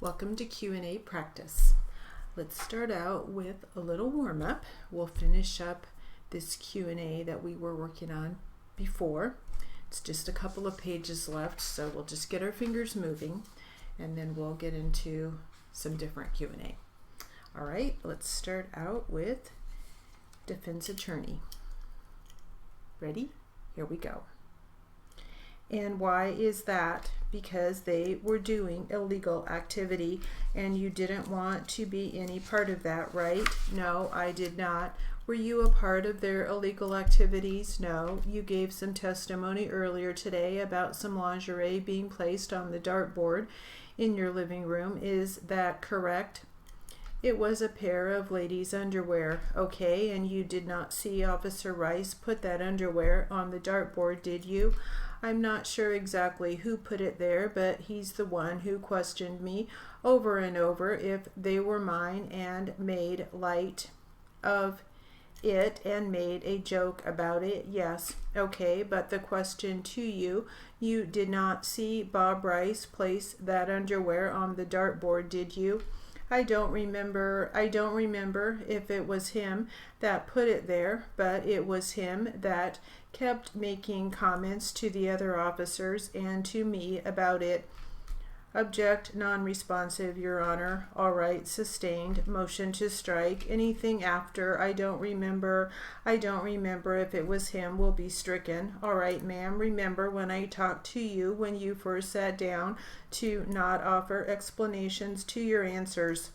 Welcome to Q&A practice. Let's start out with a little warm-up. We'll finish up this Q&A that we were working on before. It's just a couple of pages left, so we'll just get our fingers moving and then we'll get into some different Q&A. All right, let's start out with defense attorney. Ready? Here we go. And why is that? Because they were doing illegal activity and you didn't want to be any part of that, right? No, I did not. Were you a part of their illegal activities? No. You gave some testimony earlier today about some lingerie being placed on the dartboard in your living room. Is that correct? It was a pair of ladies' underwear, okay, and you did not see Officer Rice put that underwear on the dartboard, did you? I'm not sure exactly who put it there, but he's the one who questioned me over and over if they were mine and made light of it and made a joke about it. Yes, okay, but the question to you, you did not see Bob Rice place that underwear on the dartboard, did you? I don't remember if it was him that put it there, but it was him that kept making comments to the other officers and to me about it. Object, non-responsive, Your Honor. All right, sustained. Motion to strike. Anything after I don't remember if it was him will be stricken. All right, ma'am. Remember when I talked to you when you first sat down to not offer explanations to your answers.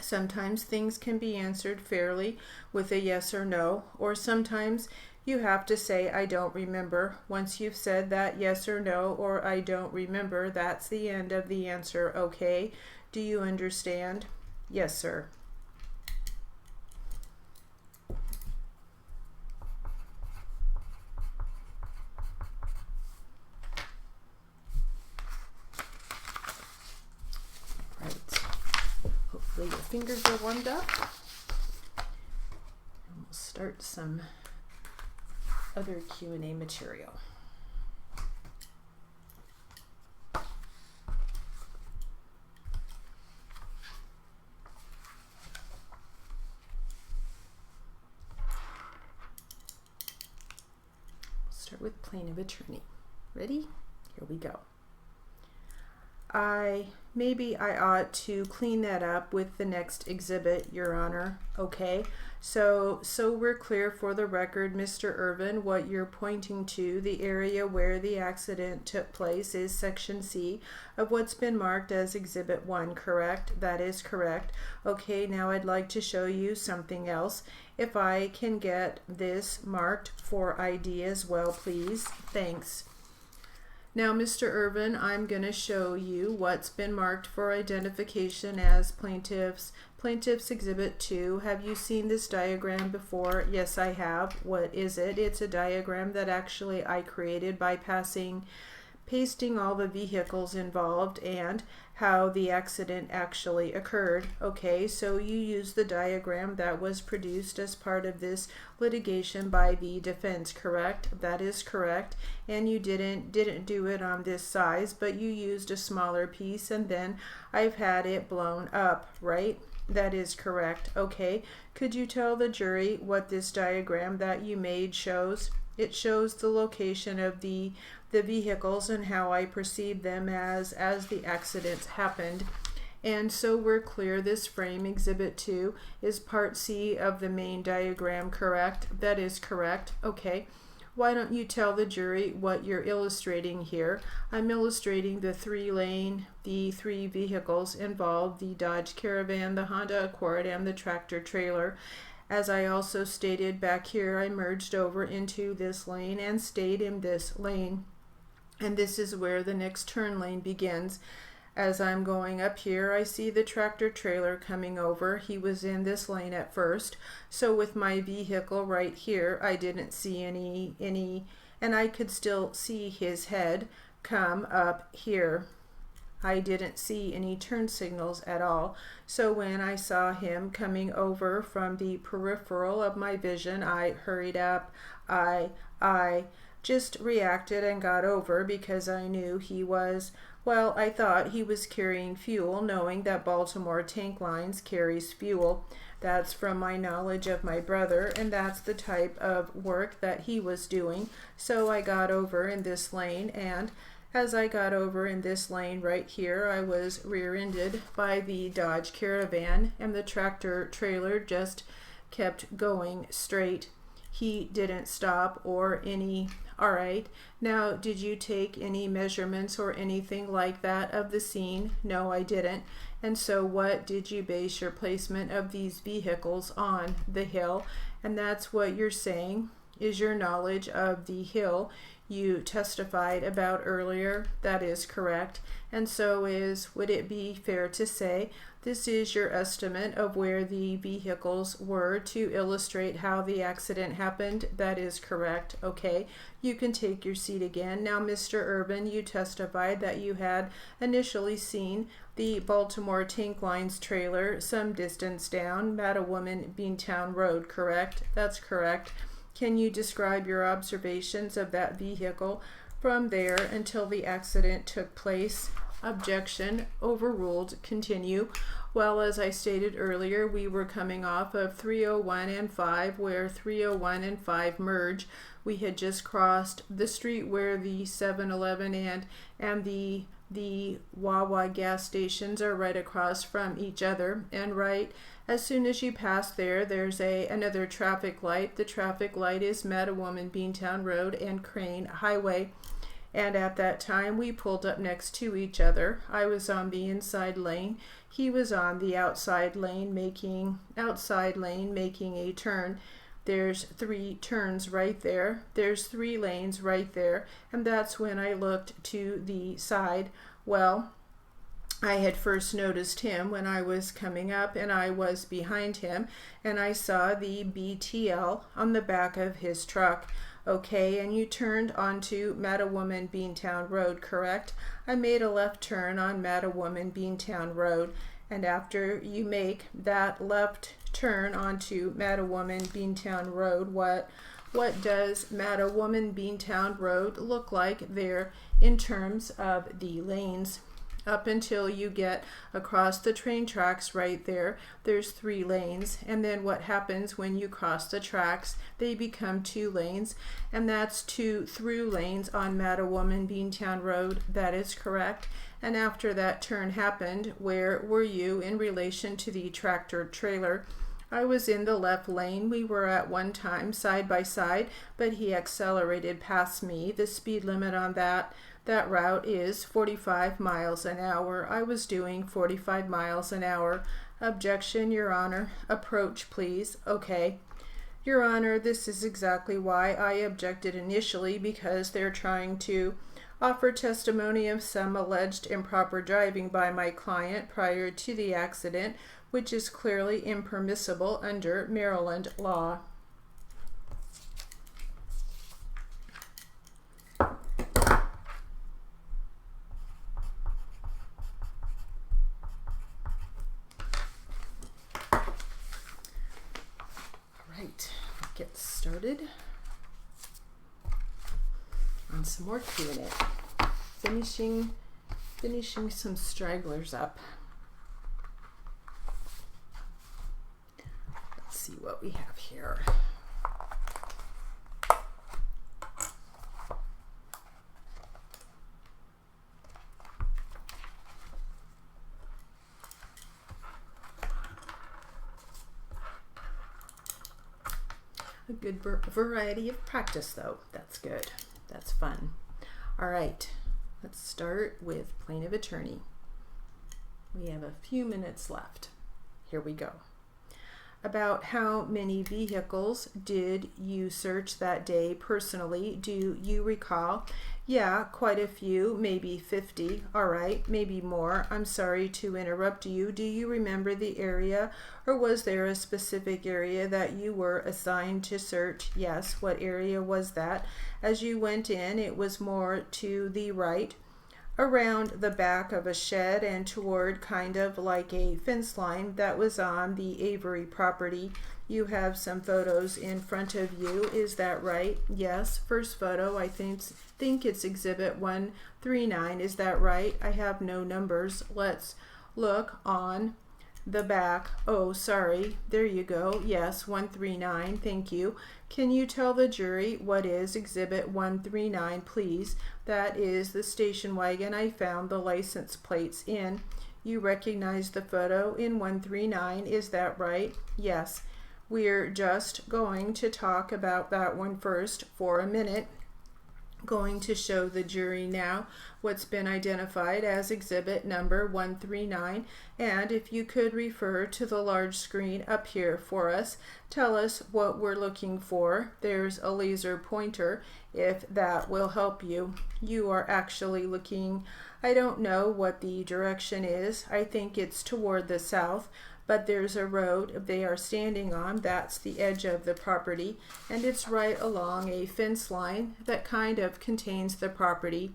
Sometimes things can be answered fairly with a yes or no, or sometimes you have to say, I don't remember. Once you've said that yes or no, or I don't remember, that's the end of the answer, okay? Do you understand? Yes, sir. Right. Hopefully your fingers are warmed up. And we'll start some other Q&A material. We'll start with plaintiff attorney. Ready? Here we go. Maybe I ought to clean that up with the next exhibit, Your Honor. Okay, so we're clear for the record, Mr. Irvin, what you're pointing to, the area where the accident took place is section C of what's been marked as exhibit 1, correct? That is correct. Okay, now I'd like to show you something else. If I can get this marked for ID as well, please. Thanks. Now, Mr. Irvin, I'm going to show you what's been marked for identification as Plaintiff's Exhibit 2. Have you seen this diagram before? Yes, I have. What is it? It's a diagram that actually I created by pasting all the vehicles involved and how the accident actually occurred. Okay, so you use the diagram that was produced as part of this litigation by the defense, correct? That is correct. And you didn't do it on this size, but you used a smaller piece and then I've had it blown up, right? That is correct. Okay, could you tell the jury what this diagram that you made shows? It shows the location of the vehicles and how I perceive them as the accidents happened. And so we're clear this frame, Exhibit 2, is part C of the main diagram, correct? That is correct. Okay. Why don't you tell the jury what you're illustrating here? I'm illustrating the 3-lane, the 3 vehicles involved, the Dodge Caravan, the Honda Accord, and the tractor trailer. As I also stated back here, I merged over into this lane and stayed in this lane. And this is where the next turn lane begins. As I'm going up here, I see the tractor trailer coming over. He was in this lane at first. So with my vehicle right here, I didn't see any, and I could still see his head come up here. I didn't see any turn signals at all. So when I saw him coming over from the peripheral of my vision, I hurried up. I just reacted and got over because I knew he was Well, I thought he was carrying fuel, knowing that Baltimore Tank Lines carries fuel. That's from my knowledge of my brother, and that's the type of work that he was doing. So I got over in this lane, and as I got over in this lane right here, I was rear-ended by the Dodge Caravan, and the tractor trailer just kept going straight. He didn't stop or any. All right. Now, did you take any measurements or anything like that of the scene? No, I didn't. And so what did you base your placement of these vehicles on? The hill. And that's what you're saying is your knowledge of the hill you testified about earlier. That is correct. And so would it be fair to say this is your estimate of where the vehicles were to illustrate how the accident happened? That is correct. Okay, you can take your seat again. Now, Mr. Urban, you testified that you had initially seen the Baltimore Tank Lines trailer some distance down Mattawoman Beantown Road, correct? That's correct. Can you describe your observations of that vehicle from there until the accident took place? Objection. Overruled. Continue. Well, as I stated earlier, we were coming off of 301 and 5, where 301 and 5 merge. We had just crossed the street where the 7-Eleven and the Wawa gas stations are right across from each other, and right as soon as you pass there, there's another traffic light. The traffic light is Mattawoman Beantown Road and Crane Highway. And at that time, we pulled up next to each other. I was on the inside lane. He was on the outside lane, making a turn. There's 3 turns right there. There's 3 lanes right there. And that's when I looked to the side. Well, I had first noticed him when I was coming up, and I was behind him, and I saw the BTL on the back of his truck. Okay, and you turned onto Mattawoman Beantown Road, correct? I made a left turn on Mattawoman Beantown Road, and after you make that left turn onto Mattawoman Beantown Road, what does Mattawoman Beantown Road look like there in terms of the lanes? Up until you get across the train tracks right there, there's 3 lanes. And then what happens when you cross the tracks? They become 2 lanes, and that's 2 through lanes on Mattawoman Beantown Road. That is correct. And after that turn happened, where were you in relation to the tractor trailer? I was in the left lane. We were at one time side by side, but he accelerated past me. The speed limit on that route is 45 miles an hour. I was doing 45 miles an hour. Objection, Your Honor. Approach, please. Okay. Your Honor, this is exactly why I objected initially, because they're trying to offer testimony of some alleged improper driving by my client prior to the accident, which is clearly impermissible under Maryland law. Get started on some more Q&A. Finishing some stragglers up. Let's see what we have here. A good variety of practice, though. That's good. That's fun. All right, let's start with plaintiff attorney. We have a few minutes left. Here we go. About how many vehicles did you search that day personally? Do you recall? Yeah, quite a few, maybe 50. All right, maybe more. I'm sorry to interrupt you. Do you remember the area, or was there a specific area that you were assigned to search? Yes. What area was that? As you went in, it was more to the right around the back of a shed and toward kind of like a fence line that was on the Avery property. You have some photos in front of you, is that right? Yes. First photo, I think it's exhibit 139, is that right? I have no numbers. Let's look on the back. Oh, sorry. There you go. Yes, 139. Thank you. Can you tell the jury what is exhibit 139, please? That is the station wagon I found the license plates in. You recognize the photo in 139, is that right? Yes. We're just going to talk about that one first for a minute. Going to show the jury now what's been identified as exhibit number 139, and if you could refer to the large screen up here for us, tell us what we're looking for. There's a laser pointer if that will help you. You are actually looking, I don't know what the direction is, I think it's toward the south, but there's a road they are standing on, that's the edge of the property, and it's right along a fence line that kind of contains the property.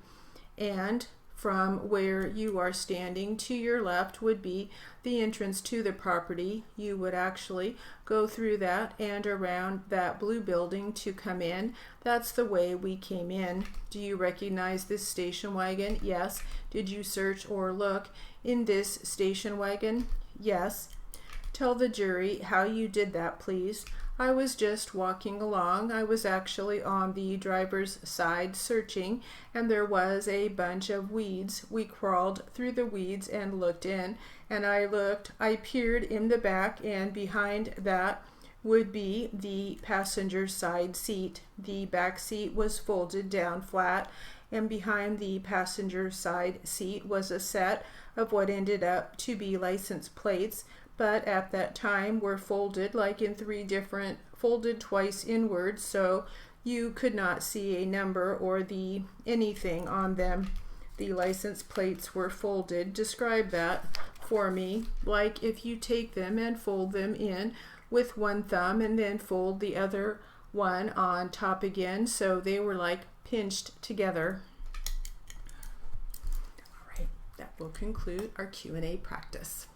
And from where you are standing to your left would be the entrance to the property. You would actually go through that and around that blue building to come in. That's the way we came in. Do you recognize this station wagon? Yes. Did you search or look in this station wagon? Yes. Tell the jury how you did that, please. I was just walking along. I was actually on the driver's side searching, and there was a bunch of weeds. We crawled through the weeds and looked in, and I peered in the back, and behind that would be the passenger side seat. The back seat was folded down flat, and behind the passenger side seat was a set of what ended up to be license plates, but at that time were folded like in three different, folded twice inward, so you could not see a number or anything on them. The license plates were folded. Describe that for me, like if you take them and fold them in with one thumb and then fold the other one on top again, so they were like pinched together. All right, that will conclude our Q&A practice.